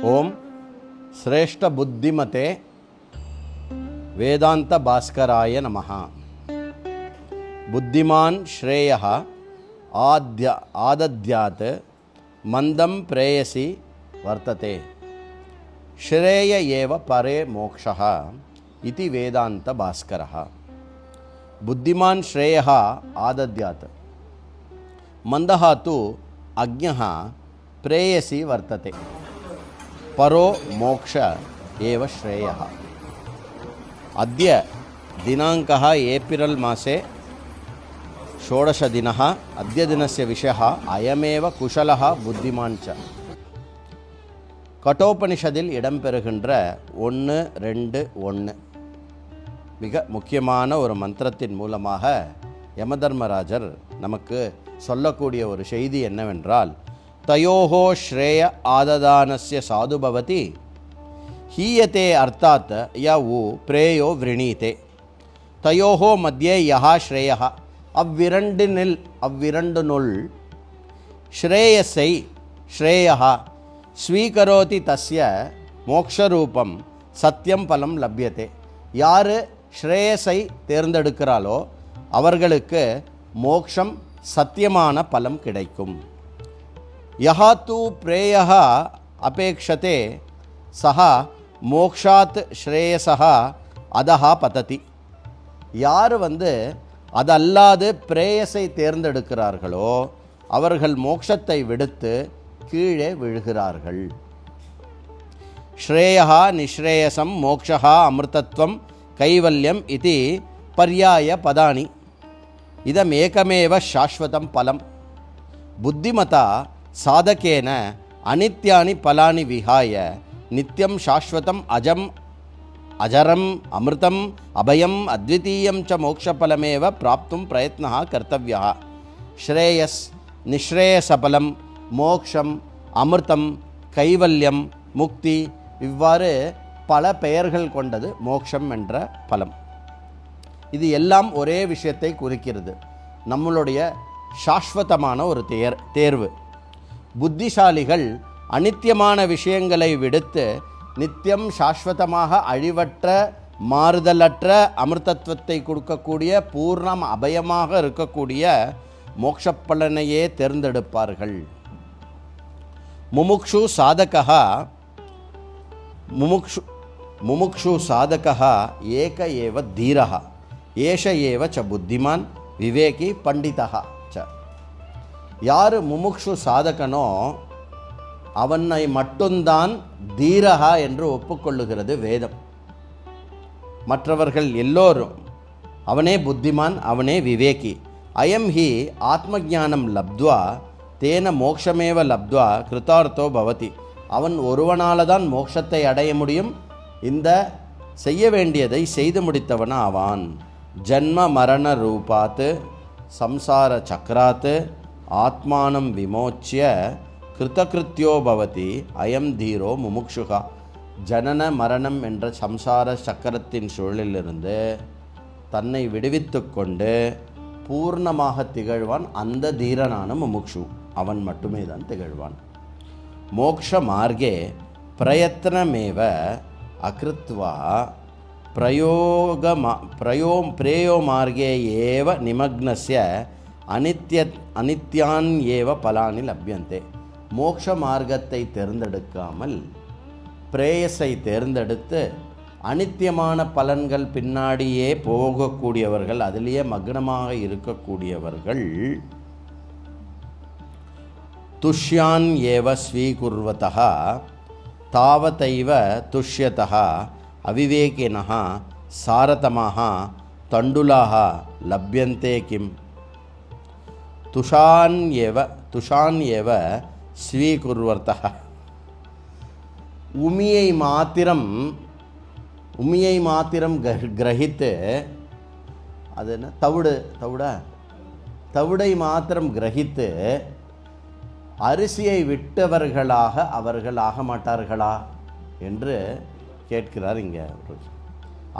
ओम श्रेष्ठ बुद्धिमते वेदांत भास्कराय नमः। बुद्धिमान श्रेयः आदद्यात् मंदं प्रेयसी वर्तते। श्रेय एव परे मोक्षः इति वेदांत भास्करः। बुद्धिमान श्रेयः आदद्यात् मंदः तु अज्ञः प्रेयसी वर्तते। परो मोक्ष एव श्रेयः। अद्य दिनाङ्कः एप्रिल् मासे 16 दिनः। अद्य दिनस्य विषयः अयमेव कुशलः बुद्धिमान् च। कठोपनिषदिल இடம்பெறுகின்ற 1-2-1 மிக முக்கியமான ஒரு மந்திரத்தின் மூலமாக யமதர்மராஜர் நமக்கு சொல்லக்கூடிய ஒரு செய்தி என்னவென்றால், तयोः श्रेय आददानस्य साधु भवति हीयते अर्थात य उ प्रेयो वृणीते। तयोः मध्ये यः श्रेयः अव्विरण्डुनुल श्रेयसै श्रेयः स्वीकरोति तस्य मोक्षरूपं सत्यं फलं लभ्यते। யார் ஸ்ரேயஸை தேர்ந்தெடுக்கிறாளோ அவர்களுக்கு மோட்சம் சத்தியமான பலம் கிடைக்கும்। यः तु प्रेयः अपेक्षते सः मोक्षात् श्रेयसः अधः पतति। யார் அதல்லாது பிரேயஸை தேர்ந்தெடுக்கிறார்களோ அவர்கள் மோட்சத்தை விடுத்து கீழே விழுகிறார்கள்। श्रेयः निश्रेयसं मोक्षः अमृतत्वं कैवल्यम् इति पर्याय पदानि। इदमेकमेव शाश्वतं फलं। बुद्धिमता साधकेन अनित्यानि फलानि विहाय नित्यं शाश्वतम् अजरम् अमृतम् अभयम् अद्वितीयं च मोक्षफलमेव प्राप्तुं प्रयत्नः कर्तव्यः। श्रेयस् निश्रेयसफलं मोक्षம் அமிர்தம் கைவல்யம் முக்தி இவ்வாறு பல பெயர்கள் கொண்டது மோட்சம் என்ற பலம்। இது எல்லாம் ஒரே விஷயத்தை குறிக்கிறது, நம்மளுடைய சாஸ்வதமான ஒரு தேர்வு। புத்திசாலிகள் அனித்தியமான விஷயங்களை விடுத்து நித்தியம் சாஸ்வதமாக அழிவற்ற மாறுதலற்ற அமிர்தத்துவத்தை கொடுக்கக்கூடிய பூர்ணம் அபயமாக இருக்கக்கூடிய மோட்சப்பலனையே தேர்ந்தெடுப்பார்கள்। मुमुक्षु साधकः एक एव धीरः एष एव च बुद्धिमान् विवेकी पंडितः च। யார் முமுக்ஷு சாதகனோ அவனை மட்டும்தான் தீரஹா என்று ஒப்புக்கொள்ளுகிறது வேதம்। மற்றவர்கள் எல்லோரும் அவனே புத்திமான், அவனே விவேகி। அயம் ஹி ஆத்மஜானம் லப்த்வா தேன மோக்ஷமேவ லப்த்வா கிருதார்த்தோ பவதி। அவன் ஒருவனால தான் மோட்சத்தை அடைய முடியும், இந்த செய்ய வேண்டியதை செய்து முடித்தவன் ஆவான்। ஜன்ம மரண ரூபாத் சம்சார சக்கராத் ஆத்மானம் விமோச்சிய கிருதகிருத்யோ பவதி அயம் தீரோ முமுக்ஷுகா। ஜனன மரணம் என்ற சம்சார சக்கரத்தின் சூழலிலிருந்து தன்னை விடுவித்து கொண்டு பூர்ணமாக திகழ்வான் அந்த தீரனான முமுக்ஷு, அவன் மட்டுமே தான் திகழ்வான்। மோக்ஷ மார்கே பிரயத்னமேவ அகிருத்வா பிரேயோ மார்கே ஏவ நிமக்னஸ்ய அனித்யான் ஏவ பலானி லப்யந்தே। மோக்ஷ மார்க்கத்தை தேர்ந்தெடுக்காமல் பிரேயஸை தேர்ந்தெடுத்து அனித்தியமான பலன்கள் பின்னாடியே போகக்கூடியவர்கள், அதிலேயே மக்னமாக இருக்கக்கூடியவர்கள் துஷ்யான் ஏவ ஸ்வீகுர்வதः தாவதைவ துஷ்யதः அவிவேகினः சாரதமாக தண்டுலாக லப்யந்தே கிம்। துஷான் ஏவ ஸ்வீகுர்வதः உமியை மாத்திரம் கிரகித்து, அது என்ன தவிடை மாத்திரம் கிரகித்து அரிசியை விட்டவர்களாக அவர்கள் ஆக மாட்டார்களா என்று கேட்கிறார் இங்கே।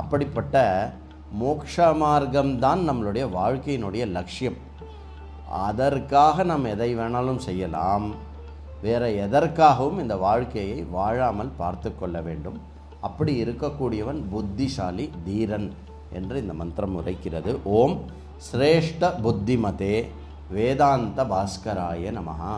அப்படிப்பட்ட மோட்ச மார்க்கம்தான் நம்மளுடைய வாழ்க்கையினுடைய லட்சியம்। அதற்காக நாம் எதை வேணாலும் செய்யலாம், வேறு எதற்காகவும் இந்த வாழ்க்கையை வாழாமல் பார்த்து கொள்ள வேண்டும். அப்படி இருக்கக்கூடியவன் புத்திசாலி, தீரன் என்று இந்த மந்திரம் உரைக்கிறது. ஓம் ஸ்ரேஷ்ட புத்திமதே வேதாந்த பாஸ்கராய நமஹா.